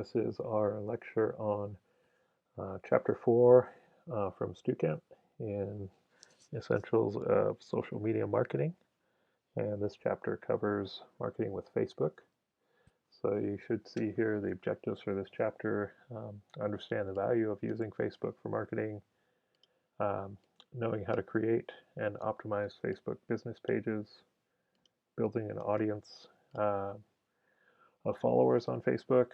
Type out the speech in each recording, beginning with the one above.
This is our lecture on Chapter 4 from StuCamp in Essentials of Social Media Marketing. And this chapter covers marketing with Facebook. So you should see here the objectives for this chapter. Understand the value of using Facebook for marketing, knowing how to create and optimize Facebook business pages, building an audience of followers on Facebook,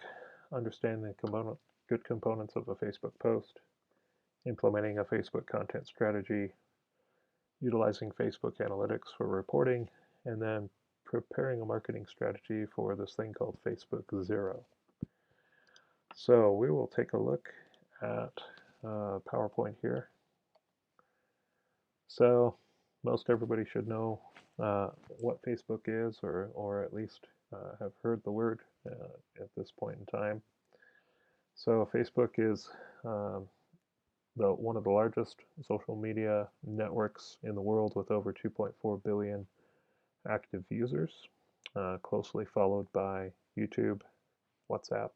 understanding good components of a Facebook post, implementing a Facebook content strategy, utilizing Facebook analytics for reporting, and then preparing a marketing strategy for this thing called Facebook Zero. So we will take a look at PowerPoint here. So most everybody should know what Facebook is, or at least have heard the word at this point in time. So Facebook is one of the largest social media networks in the world with over 2.4 billion active users, closely followed by YouTube, WhatsApp.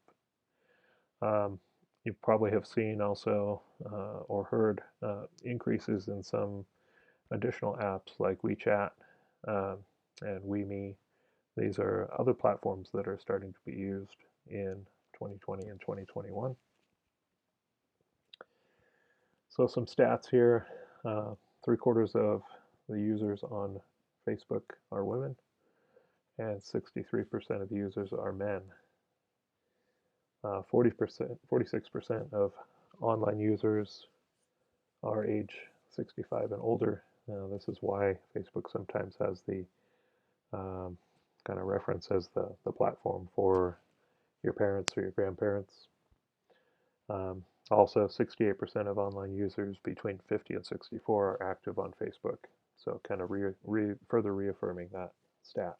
You probably have seen also or heard increases in some additional apps like WeChat and WeMe. These are other platforms that are starting to be used in 2020 and 2021. So some stats here. 3/4 of the users on Facebook are women, and 63% of the users are men. 46% of online users are age 65 and older. This is why Facebook sometimes has the kind of reference as the platform for your parents or your grandparents. Also, 68% of online users between 50 and 64 are active on Facebook. So kind of further reaffirming that stat.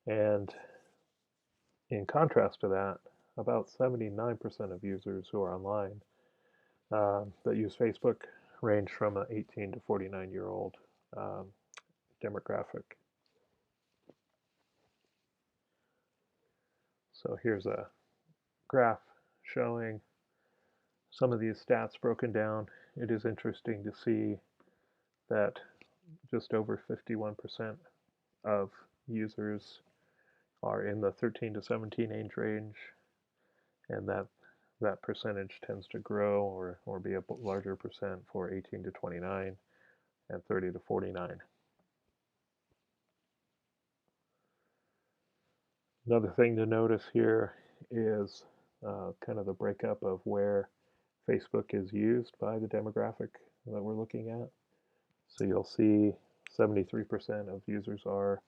And in contrast to that, about 79% of users who are online that use Facebook range from an 18 to 49-year-old demographic. So here's a graph showing some of these stats broken down. It is interesting to see that just over 51% of users are in the 13 to 17 age range, and that percentage tends to grow or be a larger percent for 18 to 29 and 30 to 49. Another thing to notice here is kind of the breakup of where Facebook is used by the demographic that we're looking at. So you'll see 73% of users are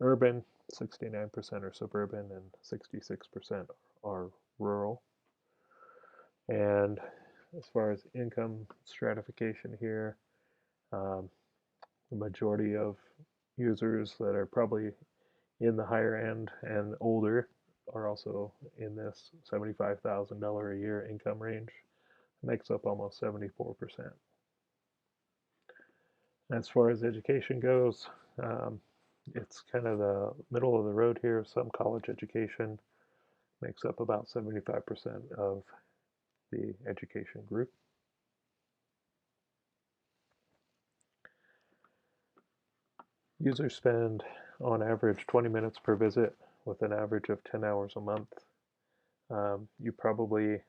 urban, 69% are suburban, and 66% are rural. And as far as income stratification here, the majority of users that are probably in the higher end and older are also in this $75,000 a year income range. It makes up almost 74%. As far as education goes, it's kind of the middle of the road here. Some college education makes up about 75% of the education group. Users spend on average 20 minutes per visit with an average of 10 hours a month. You probably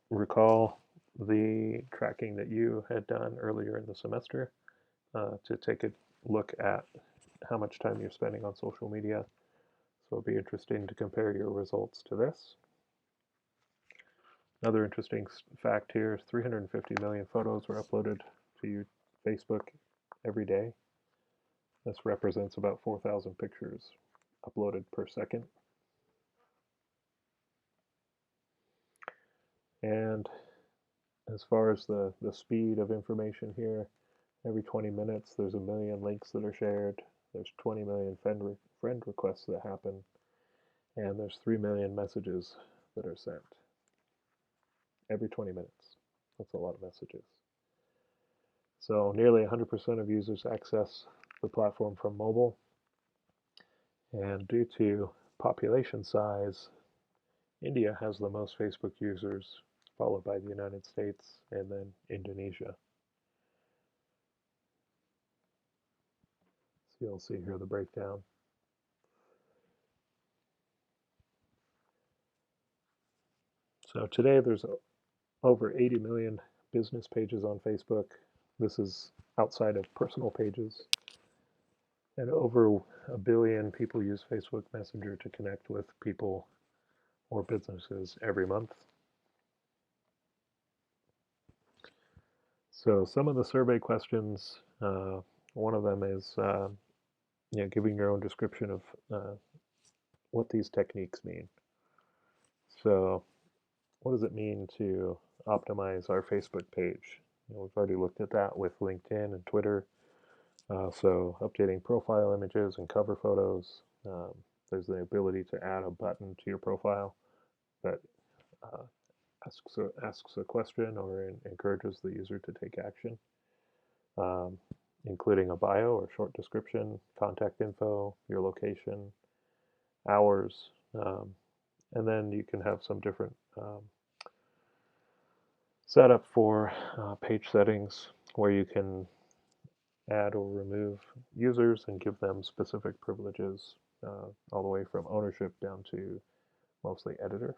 recall the tracking that you had done earlier in the semester to take a look at how much time you're spending on social media. So it'll be interesting to compare your results to this. Another interesting fact here is 350 million photos were uploaded to Facebook every day. This represents about 4,000 pictures uploaded per second. And as far as the speed of information here, every 20 minutes there's 1 million links that are shared, there's 20 million friend requests that happen, and there's 3 million messages that are sent every 20 minutes. That's a lot of messages. So nearly 100% of users access the platform from mobile, and due to population size, India has the most Facebook users, followed by the United States and then Indonesia. So you'll see here the breakdown. So today there's over 80 million business pages on Facebook. This is outside of personal pages. And over a billion people use Facebook Messenger to connect with people or businesses every month. So some of the survey questions, one of them is giving your own description of what these techniques mean. So what does it mean to optimize our Facebook page? We've already looked at that with LinkedIn and Twitter. So updating profile images and cover photos. There's the ability to add a button to your profile that uh, asks a question or encourages the user to take action, um, including a bio or short description, contact info, your location, hours, and then you can have some different setup for page settings where you can add or remove users and give them specific privileges, all the way from ownership down to mostly editor.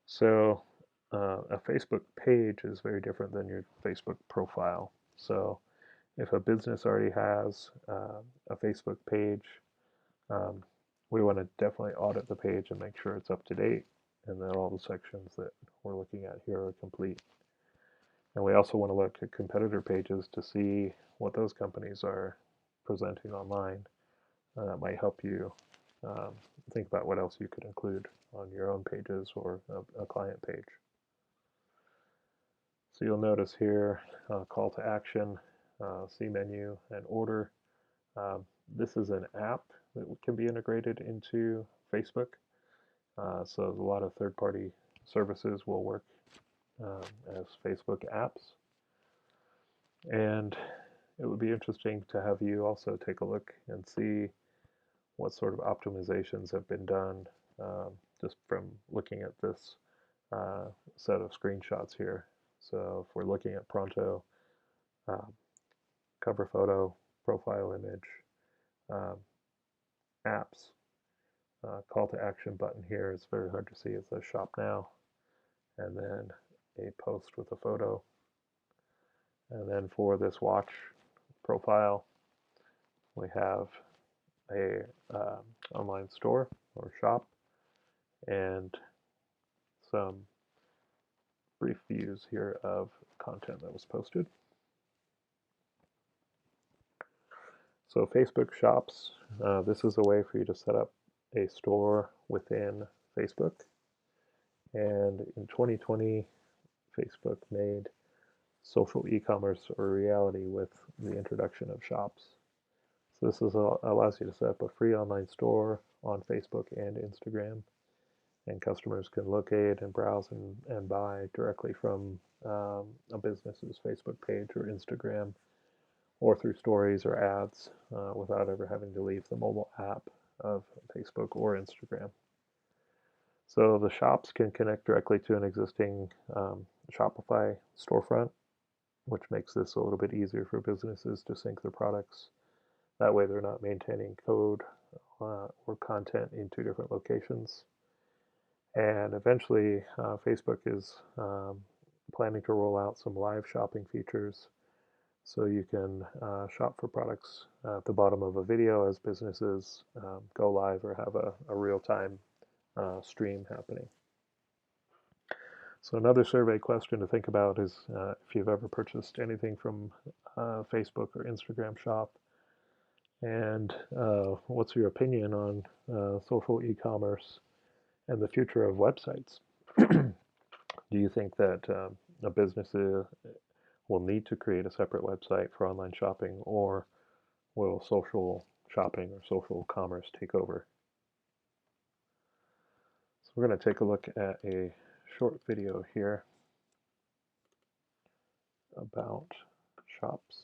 So a Facebook page is very different than your Facebook profile. So if a business already has a Facebook page, um, we want to definitely audit the page and make sure it's up to date and that all the sections that we're looking at here are complete. And we also want to look at competitor pages to see what those companies are presenting online. That might help you um, think about what else you could include on your own pages or a client page. So you'll notice here, call to action, see menu, and order. Um, this is an app that can be integrated into Facebook. So a lot of third-party services will work as Facebook apps. And it would be interesting to have you also take a look and see what sort of optimizations have been done just from looking at this set of screenshots here. So if we're looking at Pronto, cover photo, profile image, um, apps, call to action button here is very hard to see. It says shop now, and then a post with a photo. And then for this watch profile, we have a online store or shop and some brief views here of content that was posted. So Facebook Shops, this is a way for you to set up a store within Facebook. And in 2020, Facebook made social e-commerce a reality with the introduction of shops. So this allows you to set up a free online store on Facebook and Instagram, and customers can locate and browse and buy directly from a business's Facebook page or Instagram, or through stories or ads without ever having to leave the mobile app of Facebook or Instagram. So the shops can connect directly to an existing Shopify storefront, which makes this a little bit easier for businesses to sync their products. That way they're not maintaining code or content in two different locations. And eventually Facebook is planning to roll out some live shopping features so you can shop for products at the bottom of a video as businesses go live or have a real-time stream happening. So another survey question to think about is if you've ever purchased anything from Facebook or Instagram shop, and what's your opinion on social e-commerce and the future of websites? Do you think that a business will need to create a separate website for online shopping, or will social shopping or social commerce take over? So we're going to take a look at a short video here about shops.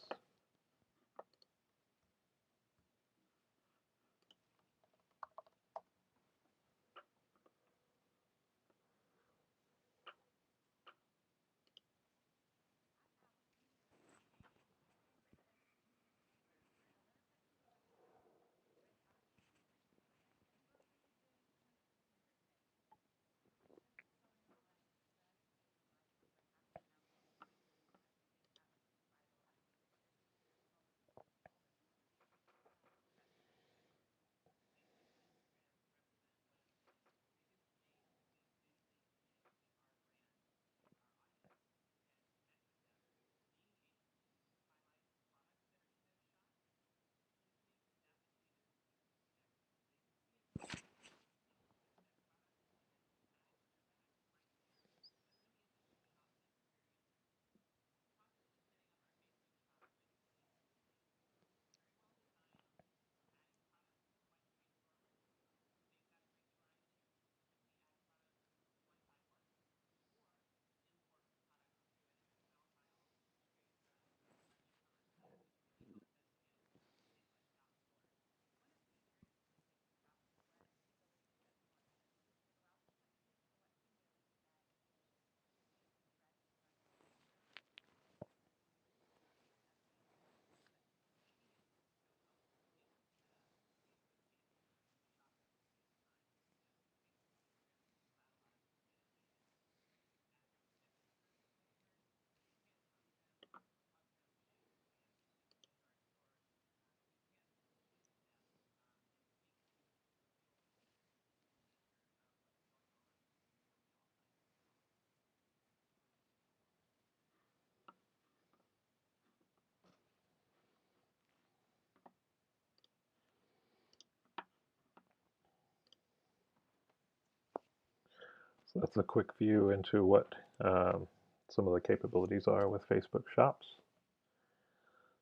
So that's a quick view into what some of the capabilities are with Facebook Shops.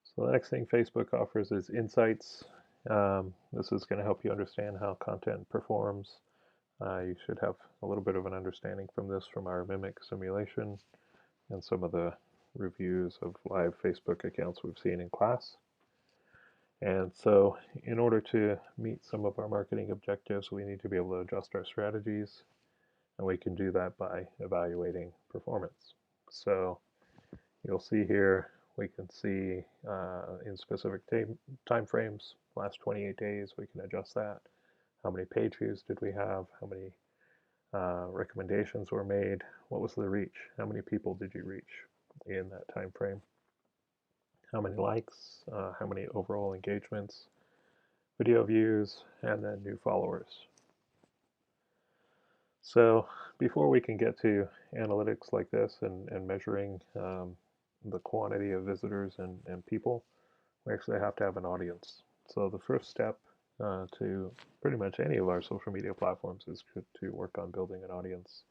So the next thing Facebook offers is insights. This is going to help you understand how content performs. You should have a little bit of an understanding from this from our Mimic simulation and some of the reviews of live Facebook accounts we've seen in class. And so in order to meet some of our marketing objectives, we need to be able to adjust our strategies, and we can do that by evaluating performance. So you'll see here, we can see in specific time frames, last 28 days, we can adjust that. How many page views did we have? How many recommendations were made? What was the reach? How many people did you reach in that time frame? How many likes? How many overall engagements? Video views, and then new followers. So before we can get to analytics like this and measuring the quantity of visitors and people, we actually have to have an audience. So the first step to pretty much any of our social media platforms is to work on building an audience.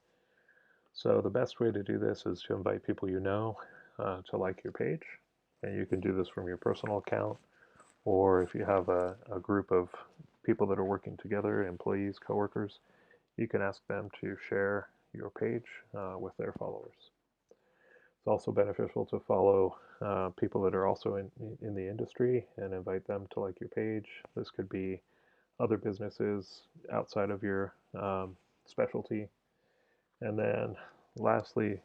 So the best way to do this is to invite people you know to like your page. And you can do this from your personal account, or if you have a group of people that are working together, employees, coworkers, you can ask them to share your page with their followers. It's also beneficial to follow people that are also in the industry and invite them to like your page. This could be other businesses outside of your specialty. And then lastly,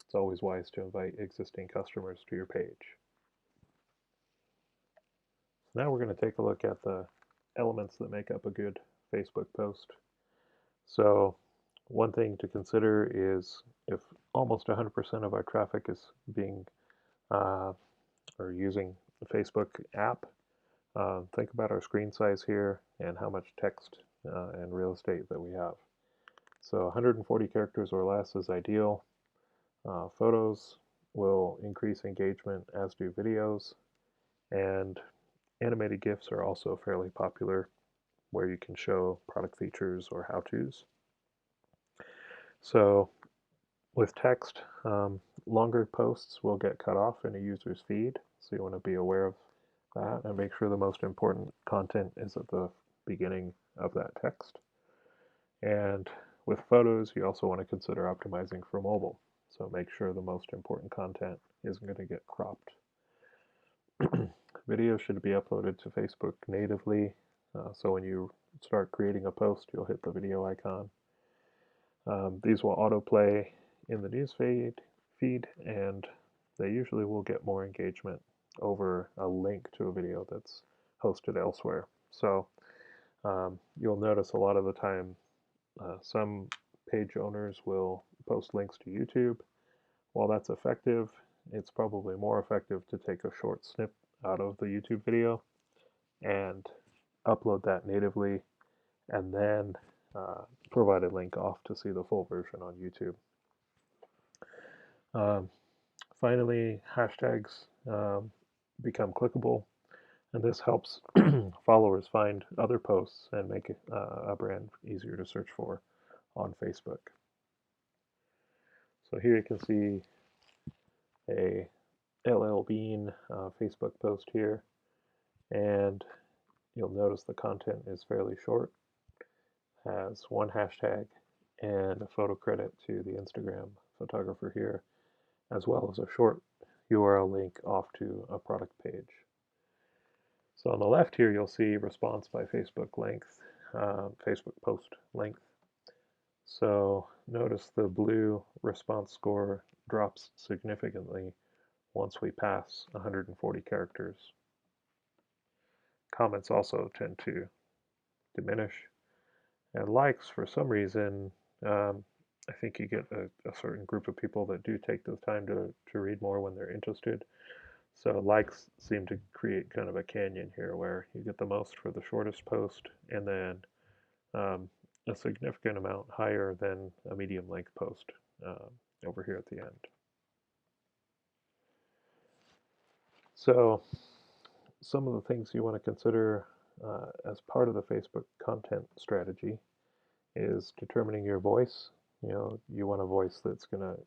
it's always wise to invite existing customers to your page. Now we're going to take a look at the elements that make up a good Facebook post. So one thing to consider is if almost 100% of our traffic is being or using the Facebook app, think about our screen size here and how much text and real estate that we have. So 140 characters or less is ideal. Photos will increase engagement, as do videos, and animated GIFs are also fairly popular, where you can show product features or how-tos. So with text, longer posts will get cut off in a user's feed, so you want to be aware of that and make sure the most important content is at the beginning of that text. And with photos, you also want to consider optimizing for mobile, so make sure the most important content isn't going to get cropped. Video should be uploaded to Facebook natively, so when you start creating a post, you'll hit the video icon. These will autoplay in the news feed, and they usually will get more engagement over a link to a video that's hosted elsewhere. So you'll notice a lot of the time some page owners will post links to YouTube. While that's effective, it's probably more effective to take a short snip out of the YouTube video and upload that natively, and then provide a link off to see the full version on YouTube. Finally, hashtags become clickable, and this helps followers find other posts and make a brand easier to search for on Facebook. So here you can see a LL Bean Facebook post here, and you'll notice the content is fairly short, has one hashtag and a photo credit to the Instagram photographer here, as well as a short URL link off to a product page. So on the left here, you'll see response by Facebook length, Facebook post length. So notice the blue response score drops significantly once we pass 140 characters. Comments also tend to diminish. And likes, for some reason, I think you get a certain group of people that do take the time to read more when they're interested. So likes seem to create kind of a canyon here where you get the most for the shortest post, and then a significant amount higher than a medium length post over here at the end. So some of the things you want to consider as part of the Facebook content strategy is determining your voice. you want a voice that's going to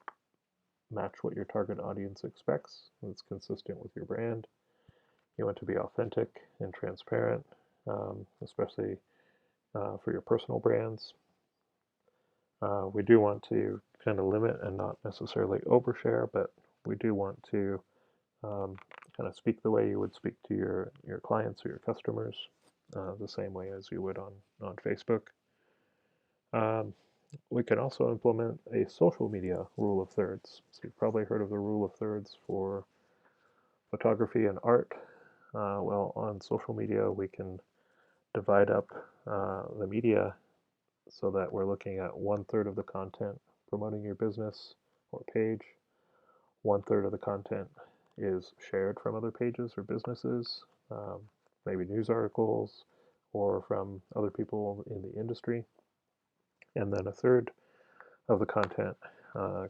match what your target audience expects, that's consistent with your brand. You want to be authentic and transparent, especially for your personal brands. We do want to kind of limit and not necessarily overshare, but we do want to kind of speak the way you would speak to your clients or your customers, the same way as you would on Facebook. We can also implement a social media rule of thirds. So you've probably heard of the rule of thirds for photography and art. Well, on social media, we can divide up the media so that we're looking at 1/3 of the content promoting your business or page. 1/3 of the content is shared from other pages or businesses, maybe news articles or from other people in the industry. And then 1/3 of the content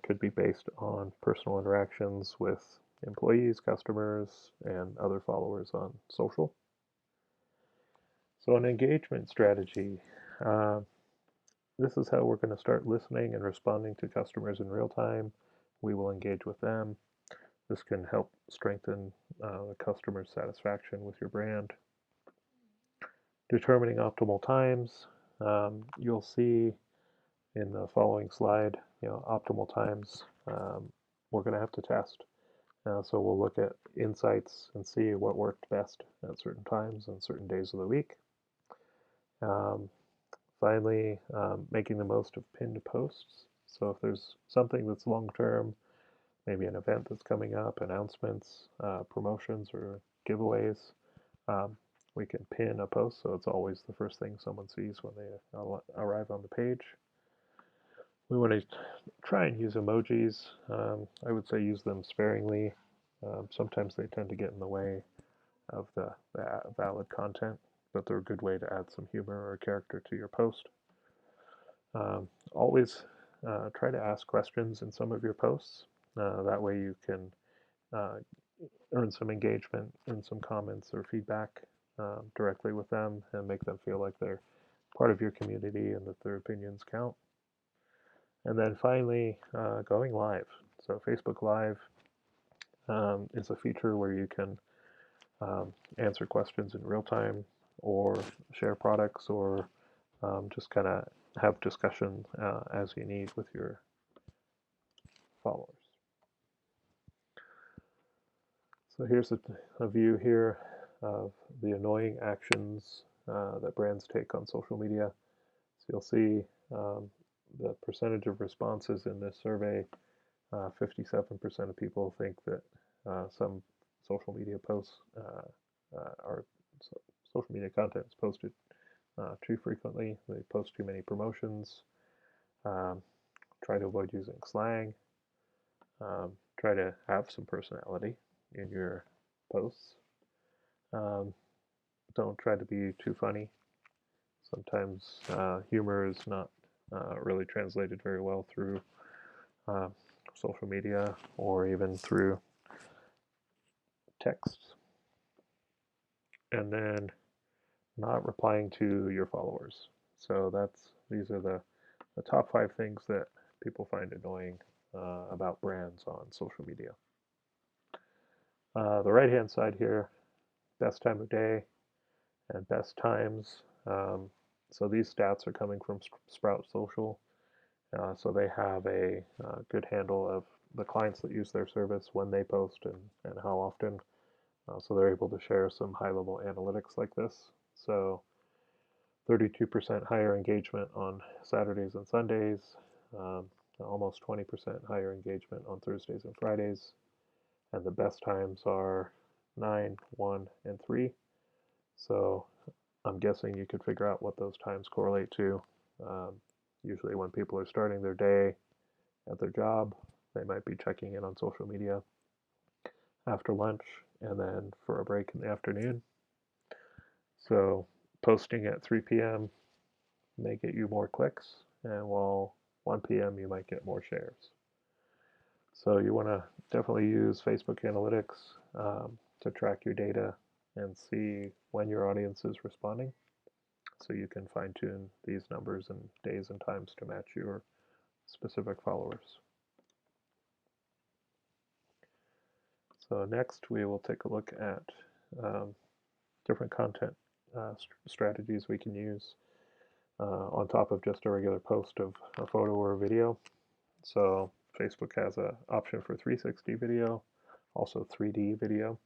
could be based on personal interactions with employees, customers, and other followers on social. So an engagement strategy. This is how we're going to start listening and responding to customers in real time. We will engage with them. This can help strengthen the customer satisfaction with your brand. Determining optimal times. You'll see in the following slide, optimal times we're going to have to test. So we'll look at insights and see what worked best at certain times and certain days of the week. Finally, making the most of pinned posts. So if there's something that's long-term, maybe an event that's coming up, announcements, promotions, or giveaways, we can pin a post so it's always the first thing someone sees when they arrive on the page. We want to try and use emojis. I would say use them sparingly. Sometimes they tend to get in the way of the valid content, but they're a good way to add some humor or character to your post. Always try to ask questions in some of your posts. That way you can earn some engagement and some comments or feedback directly with them and make them feel like they're part of your community and that their opinions count. And then finally, going live. So Facebook Live is a feature where you can answer questions in real time or share products or just kind of have discussion as you need with your followers. So here's a view here of the annoying actions that brands take on social media. So you'll see the percentage of responses in this survey. 57% of people think that some social media posts social media content is posted too frequently. They post too many promotions. Try to avoid using slang. Try to have some personality in your posts. Don't try to be too funny. Sometimes humor is not really translated very well through social media or even through text. And then not replying to your followers. So these are the top 5 things that people find annoying about brands on social media. The right-hand side here, best time of day and best times. So these stats are coming from Sprout Social. So they have a good handle of the clients that use their service, when they post, and how often. So they're able to share some high-level analytics like this. So 32% higher engagement on Saturdays and Sundays, almost 20% higher engagement on Thursdays and Fridays, and the best times are 9, 1, and 3. So I'm guessing you could figure out what those times correlate to. Usually when people are starting their day at their job, they might be checking in on social media after lunch and then for a break in the afternoon. So posting at 3 p.m. may get you more clicks, and while 1 p.m. you might get more shares. So you want to definitely use Facebook Analytics to track your data and see when your audience is responding, so you can fine-tune these numbers and days and times to match your specific followers. So next we will take a look at different content strategies we can use on top of just a regular post of a photo or a video. So Facebook has an option for 360 video, also 3D video.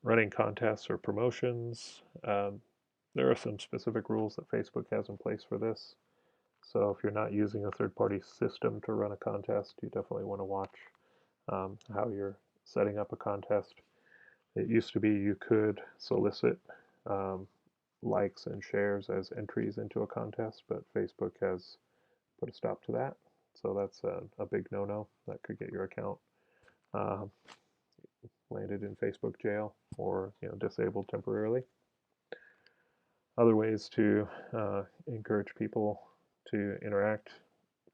Running contests or promotions. There are some specific rules that Facebook has in place for this. So if you're not using a third-party system to run a contest, you definitely want to watch how you're setting up a contest. It used to be you could solicit likes and shares as entries into a contest, but Facebook has put a stop to that. So that's a big no-no. That could get your account landed in Facebook jail or disabled temporarily. Other ways to encourage people to interact,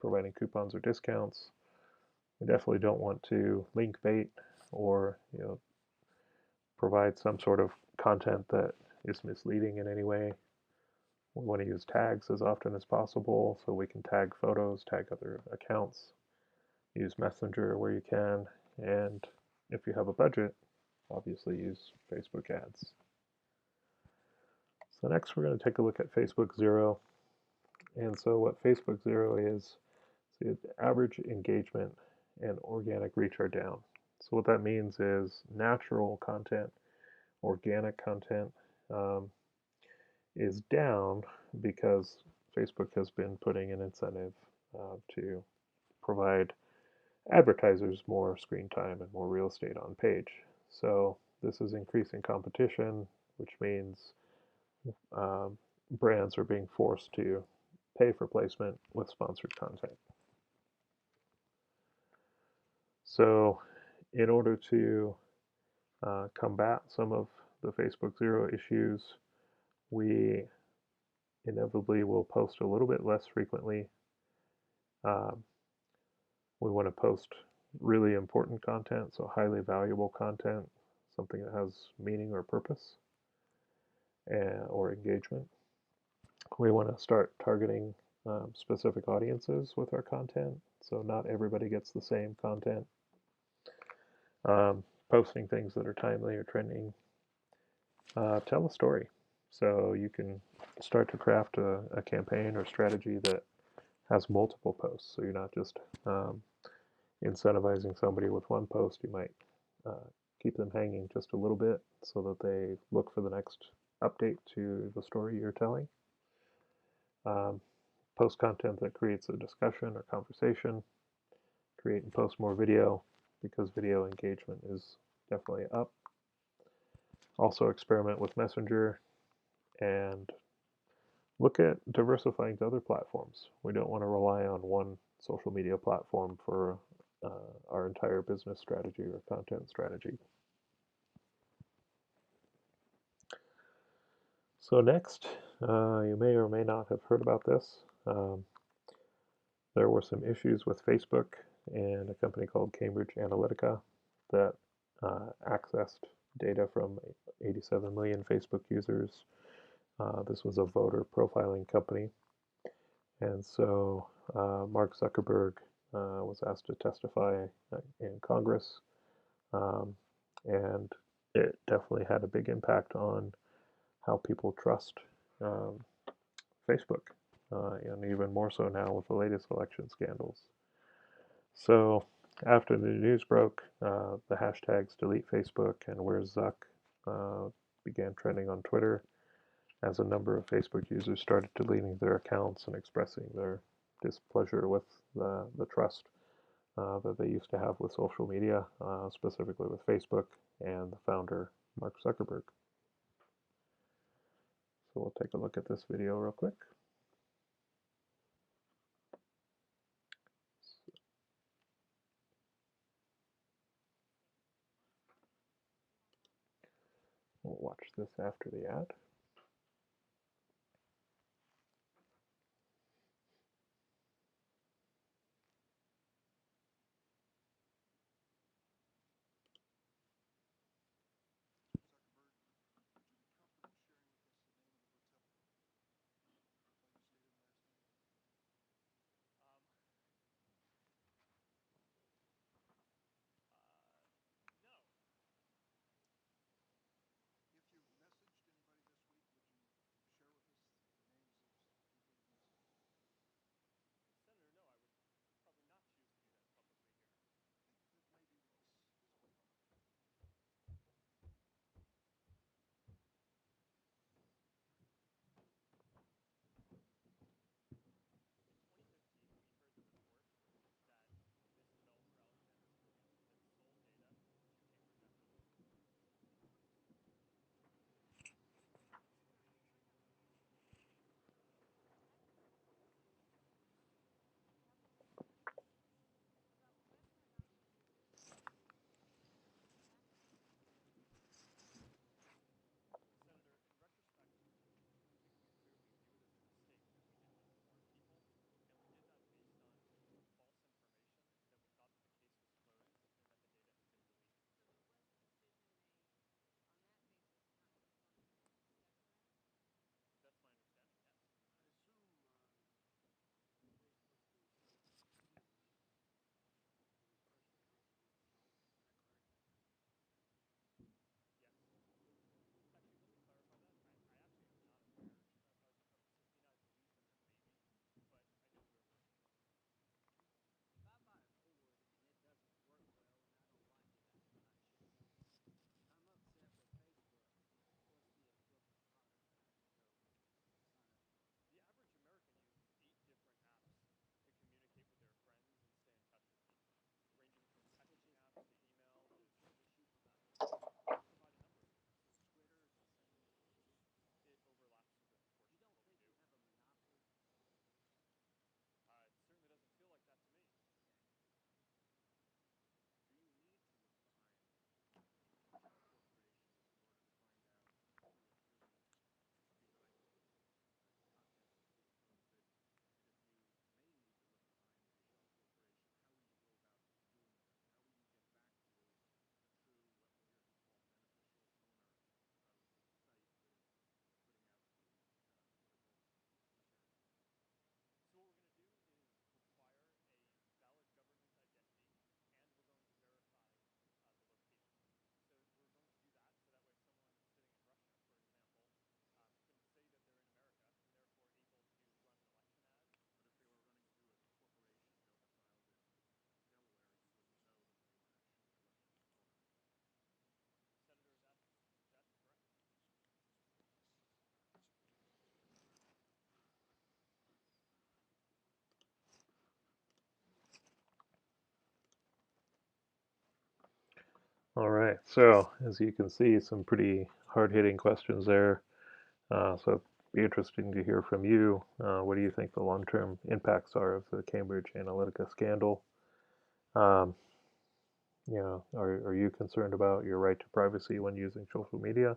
providing coupons or discounts. We definitely don't want to link bait or provide some sort of content that is misleading in any way. We want to use tags as often as possible, so we can tag photos, tag other accounts, use Messenger where you can, and if you have a budget, obviously use Facebook ads. So next we're going to take a look at Facebook Zero. And so what Facebook Zero is the average engagement and organic reach are down. So what that means is natural content, organic content is down because Facebook has been putting an incentive to provide advertisers more screen time and more real estate on page. So this is increasing competition, which means brands are being forced to pay for placement with sponsored content. So in order to combat some of the Facebook Zero issues, we inevitably will post a little bit less frequently. We want to post really important content, so highly valuable content, something that has meaning or purpose or engagement. We want to start targeting specific audiences with our content, so not everybody gets the same content. Posting things that are timely or trending. Tell a story. So you can start to craft a campaign or strategy that has multiple posts. So you're not just incentivizing somebody with one post. You might keep them hanging just a little bit so that they look for the next update to the story you're telling. Post content that creates a discussion or conversation. Create and post more video because video engagement is definitely up. Also experiment with Messenger and look at diversifying to other platforms. We don't want to rely on one social media platform for our entire business strategy or content strategy. So next, you may or may not have heard about this. There were some issues with Facebook and a company called Cambridge Analytica that accessed data from 87 million Facebook users. This was a voter profiling company. And so Mark Zuckerberg was asked to testify in Congress. And it definitely had a big impact on how people trust Facebook, and even more so now with the latest election scandals. So after the news broke, the hashtags delete Facebook and where's Zuck began trending on Twitter as a number of Facebook users started deleting their accounts and expressing their displeasure with the trust that they used to have with social media, specifically with Facebook and the founder, Mark Zuckerberg. So we'll take a look at this video real quick. We'll watch this after the ad. All right. So, as you can see, some pretty hard-hitting questions there. So, it'd be interesting to hear from you. What do you think the long-term impacts are of the Cambridge Analytica scandal? Um, are you concerned about your right to privacy when using social media?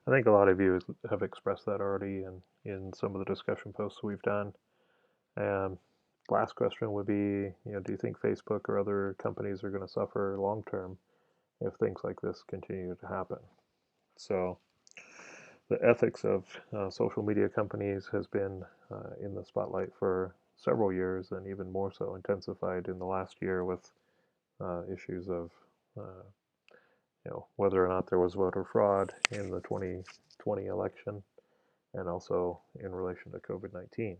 I think a lot of you have expressed that already in some of the discussion posts we've done. And last question would be, do you think Facebook or other companies are going to suffer long term if things like this continue to happen? So the ethics of social media companies has been in the spotlight for several years, and even more so intensified in the last year with issues of uh, whether or not there was voter fraud in the 2020 election, and also in relation to COVID-19.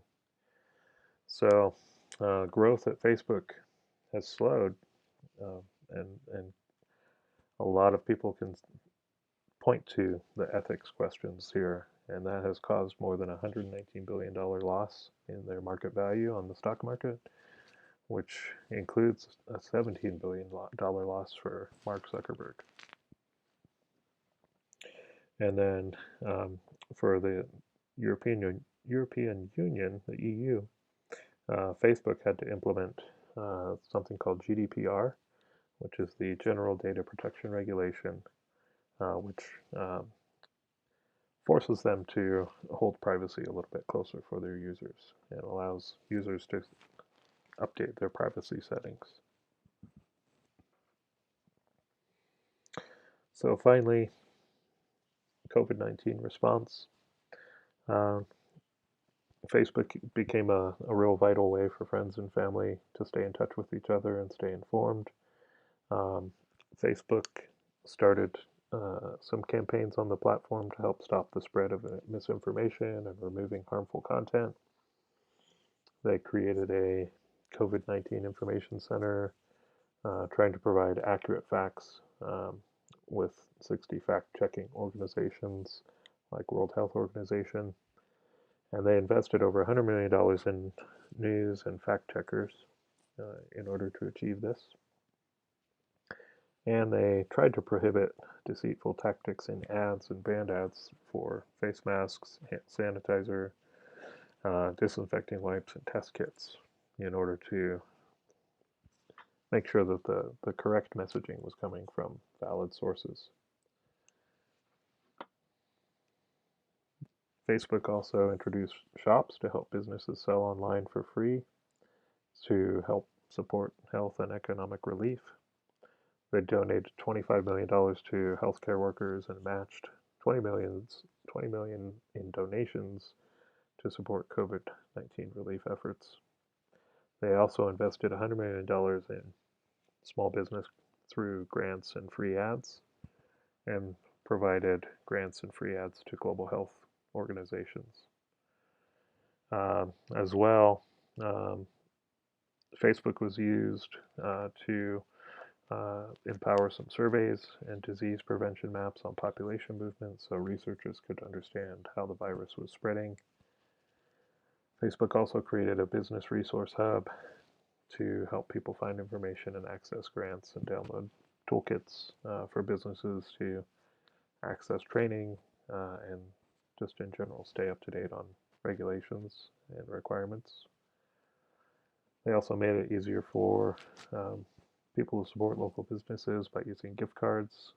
So growth at Facebook has slowed, uh, and a lot of people can point to the ethics questions here, and that has caused more than $119 billion loss in their market value on the stock market, which includes a $17 billion loss for Mark Zuckerberg. And then for the European Union, the EU, Facebook had to implement something called GDPR, which is the General Data Protection Regulation, which forces them to hold privacy a little bit closer for their users and allows users to update their privacy settings. So finally, COVID-19 response. Uh, Facebook became a real vital way for friends and family to stay in touch with each other and stay informed. Um, Facebook started some campaigns on the platform to help stop the spread of misinformation and removing harmful content. They created a COVID-19 information center trying to provide accurate facts with 60 fact-checking organizations like World Health Organization. And they invested over $100 million in news and fact checkers in order to achieve this. And they tried to prohibit deceitful tactics in ads and banned ads for face masks, hand sanitizer, disinfecting wipes, and test kits in order to make sure that the correct messaging was coming from valid sources. Facebook also introduced shops to help businesses sell online for free to help support health and economic relief. They donated $25 million to healthcare workers and matched 20 million in donations to support COVID-19 relief efforts. They also invested $100 million in small business through grants and free ads, and provided grants and free ads to global health organizations. As well, Facebook was used to empower some surveys and disease prevention maps on population movements so researchers could understand how the virus was spreading. Facebook also created a business resource hub to help people find information and access grants and download toolkits for businesses to access training and just in general stay up to date on regulations and requirements. They also made it easier for people to support local businesses by using gift cards,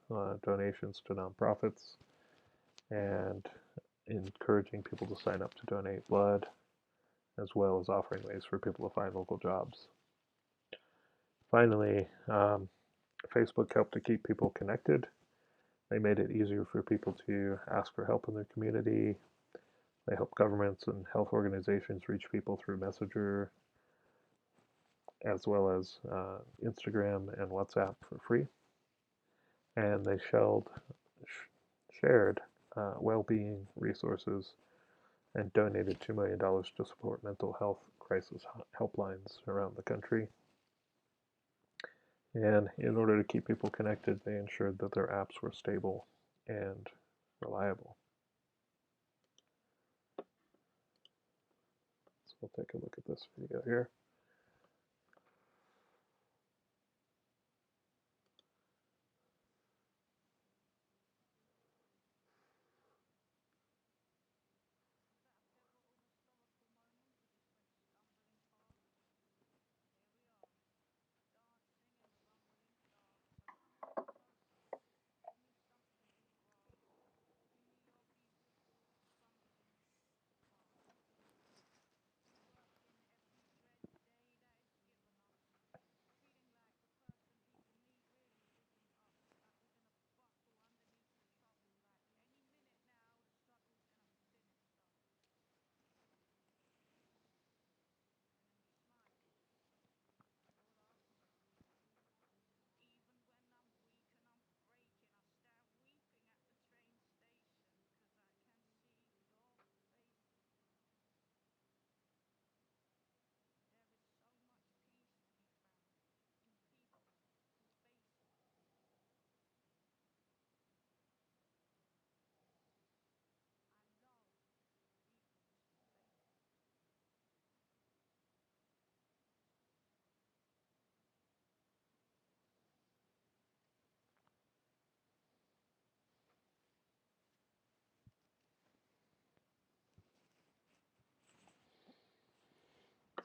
donations to nonprofits, and encouraging people to sign up to donate blood, as well as offering ways for people to find local jobs. Finally, Facebook helped to keep people connected. They made it easier for people to ask for help in their community. They help governments and health organizations reach people through Messenger, as well as Instagram and WhatsApp for free. And they shared well-being resources and donated $2 million to support mental health crisis helplines around the country. And in order to keep people connected, they ensured that their apps were stable and reliable. So we'll take a look at this video here.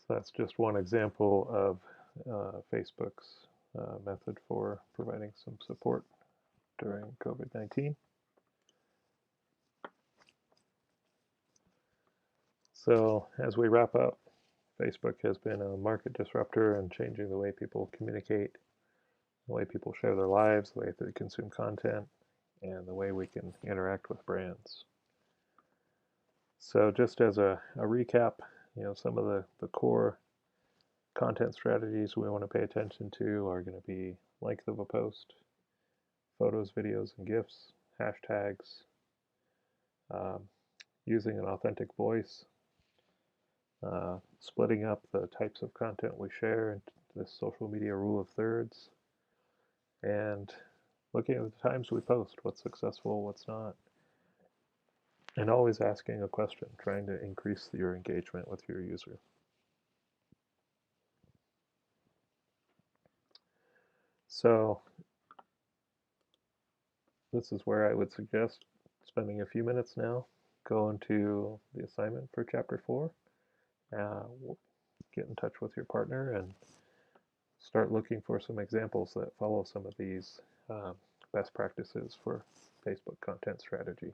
So that's just one example of Facebook's method for providing some support during COVID-19. So as we wrap up, Facebook has been a market disruptor and changing the way people communicate, the way people share their lives, the way they consume content, and the way we can interact with brands. So just as a recap, some of the core content strategies we want to pay attention to are going to be length of a post, photos, videos, and GIFs, hashtags, um, using an authentic voice, splitting up the types of content we share into this social media rule of thirds, and looking at the times we post, what's successful, what's not, and always asking a question, trying to increase your engagement with your user. So this is where I would suggest spending a few minutes now, go into the assignment for Chapter 4, get in touch with your partner and start looking for some examples that follow some of these best practices for Facebook content strategy.